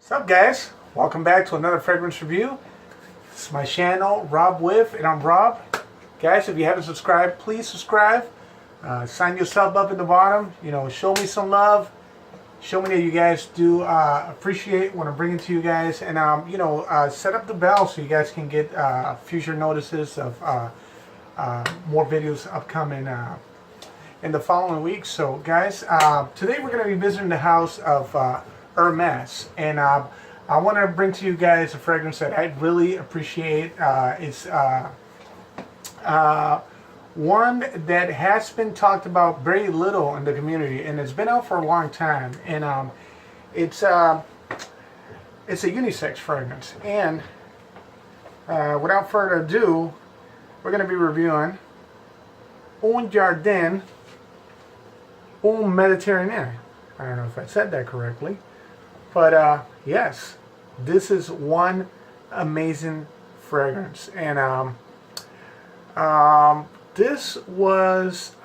What's up, guys? Welcome back to another fragrance review. This is my channel, Rob With, and I'm Rob. Guys, if you haven't subscribed, please subscribe. Sign yourself up in the bottom. You know, show me some love. Show me that you guys do appreciate what I'm bringing to you guys, and set up the bell so you guys can get future notices of more videos upcoming in the following weeks. So, guys, today we're going to be visiting the house of Hermès, and I want to bring to you guys a fragrance that I really appreciate. It's one that has been talked about very little in the community, and it's been out for a long time. And it's a unisex fragrance. And without further ado, we're going to be reviewing Jardin Méditerranée. I don't know if I said that correctly, but yes, this is one amazing fragrance. And this was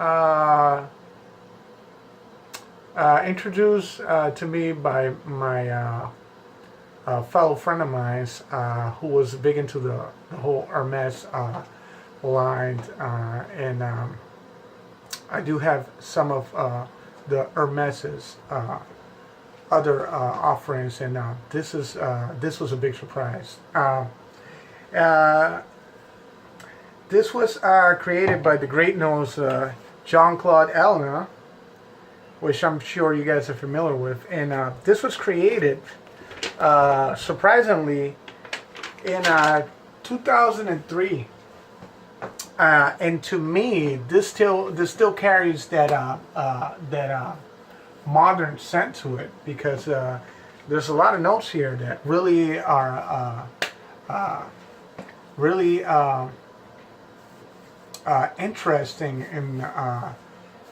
introduced to me by my fellow friend of mine who was big into the whole Hermès line, and I do have some of the Hermès's other offerings, and this was a big surprise. This was created by the great nose Jean-Claude Ellena, which I'm sure you guys are familiar with. And this was created, surprisingly, in 2003. And to me, this still carries that modern scent to it, because there's a lot of notes here that really are interesting, and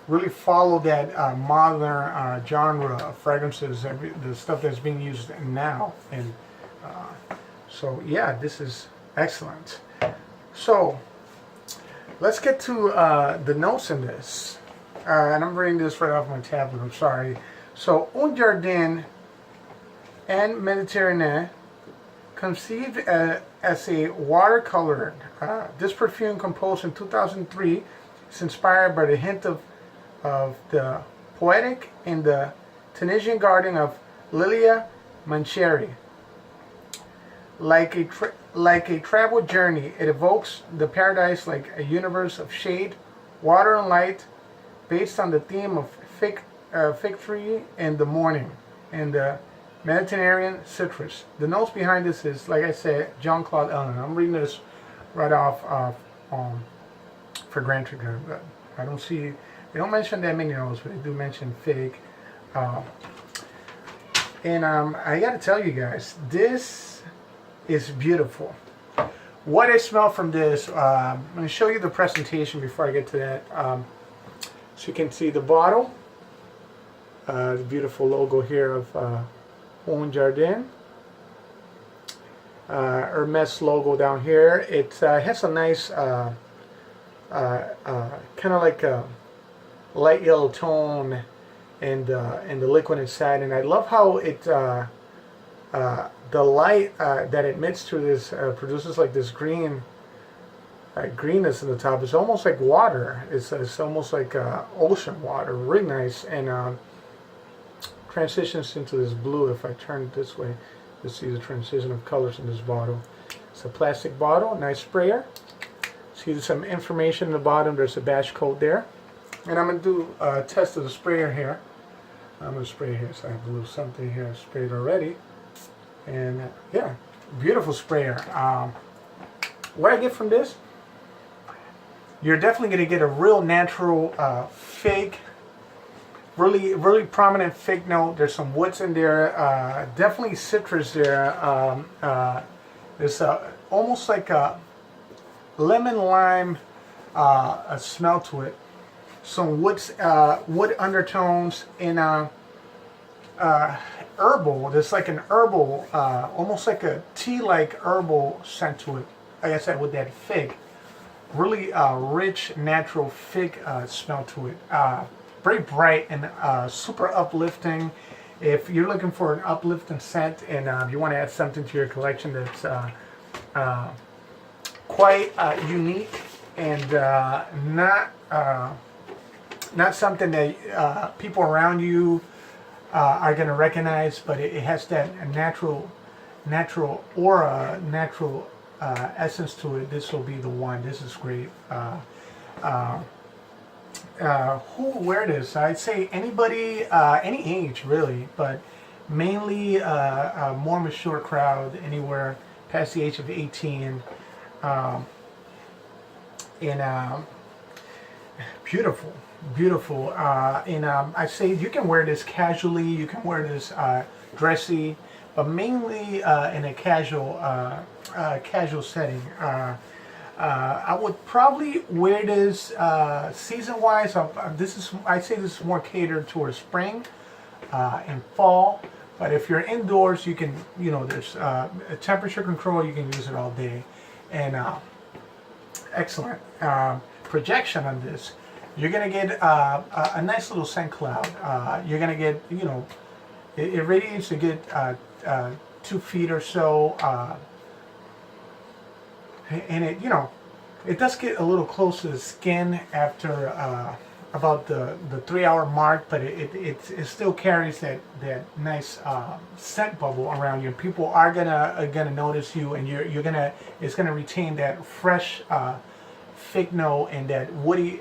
really follow that modern genre of fragrances, the stuff that's being used now. And so yeah, this is excellent. So let's get to the notes in this. And I'm reading this right off my tablet, I'm sorry. So, Jardin and Méditerranée, conceived as a watercolor. This perfume, composed in 2003, is inspired by the hint of the poetic in the Tunisian garden of Leïla Menchari. Like a travel journey, it evokes the paradise like a universe of shade, water, and light, based on the theme of fig tree in the morning and the Mediterranean citrus. The notes behind this is, like I said, Jean-Claude Ellena. I'm reading this right off for granted, but I don't see, they don't mention that many notes, but they do mention fig. And I gotta tell you guys, this is beautiful. What I smell from this, I'm going to show you the presentation before I get to that. So you can see the bottle, the beautiful logo here of Jardin. Hermès logo down here. It has a nice kind of like a light yellow tone in the liquid inside, and I love how it the light that it emits through this produces like this greenness in the top. It's almost like water. It's almost like ocean water. Really nice. And transitions into this blue. If I turn it this way, you'll see the transition of colors in this bottle. It's a plastic bottle, nice sprayer. See some information in the bottom. There's a batch code there. And I'm going to do a test of the sprayer here. I'm going to spray here, so I have a little something here sprayed already. And yeah, beautiful sprayer. What I get from this, you're definitely going to get a real natural fig, really prominent fig note. There's some woods in there, definitely citrus there. There's almost like a lemon lime smell to it. Some wood undertones, in herbal. There's like an herbal, almost like a tea-like herbal scent to it. Like I said, with that fig. Really rich, natural fig smell to it. Very bright and super uplifting. if you're looking for an uplifting scent and you want to add something to your collection that's quite unique and not something that people around you are going to recognize, but it has that natural aura, natural essence to it, this will be the one. This is great. Who will wear this? I'd say anybody, any age really, but mainly a more mature crowd, anywhere past the age of 18. And beautiful, beautiful. And I say you can wear this casually, you can wear this dressy, but mainly in a casual setting. I would probably wear this season-wise. I'd say this is more catered towards spring and fall. But if you're indoors, you can, there's a temperature control. You can use it all day, and excellent projection on this. You're gonna get a nice little scent cloud. You're gonna get, it radiates to get 2 feet or so. And it does get a little close to the skin after about the 3-hour mark, but it still carries that nice scent bubble around you. And people are gonna notice you, and it's gonna retain that fresh fig note and that woody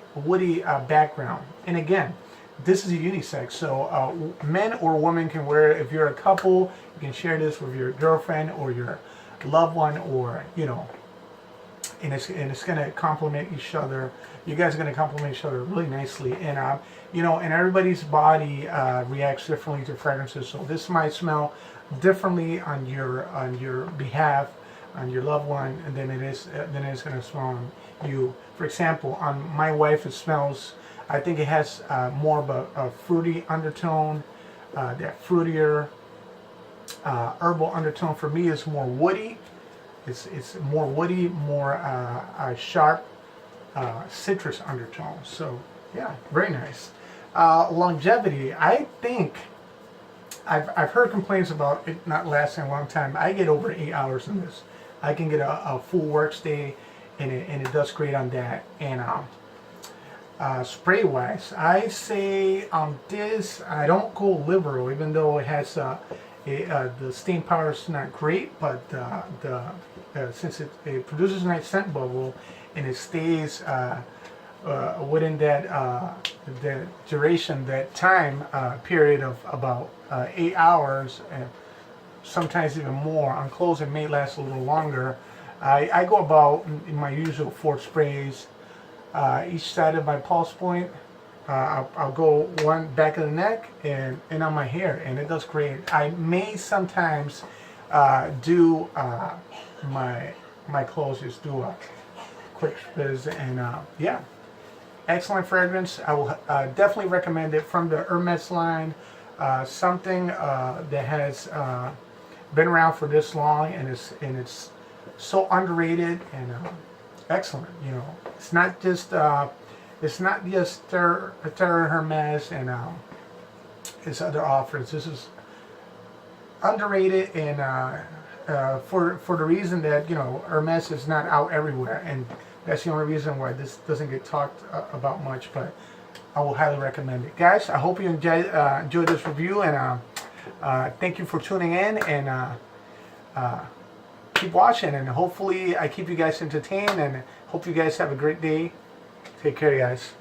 background. And again, this is a unisex, so men or women can wear it. If you're a couple, you can share this with your girlfriend or your loved one, or and it's going to complement each other. You guys are going to complement each other really nicely, and and everybody's body reacts differently to fragrances. So this might smell differently on your behalf, on your loved one, and then it's going to smell on you. For example, on my wife, it smells. I think it has more of a fruity undertone, that fruitier herbal undertone. For me, it's more woody. It's more woody, more sharp citrus undertone. So yeah, very nice. Longevity. I think I've heard complaints about it not lasting a long time. I get over 8 hours in this. I can get a full work day, and it does great on that. And spray wise, I say on this I don't go liberal, even though it has the steam power is not great, but since it produces a nice scent bubble and it stays within the duration, that time period of about 8 hours, and sometimes even more. On clothes it may last a little longer. I go about in my usual 4 sprays each side of my pulse point. I'll go one back of the neck and on my hair, and it does great. I may sometimes do my clothes, just do a quick spritz, and yeah, excellent fragrance. I will definitely recommend it from the Hermès line. Something that has been around for this long, and it's so underrated and excellent. It's not just Terre Hermès and its other offers. This is underrated, and for the reason that Hermès is not out everywhere, and that's the only reason why this doesn't get talked about much. But I will highly recommend it, guys. I hope you enjoyed this review, and thank you for tuning in, and keep watching, and hopefully I keep you guys entertained, and hope you guys have a great day. Take care, guys.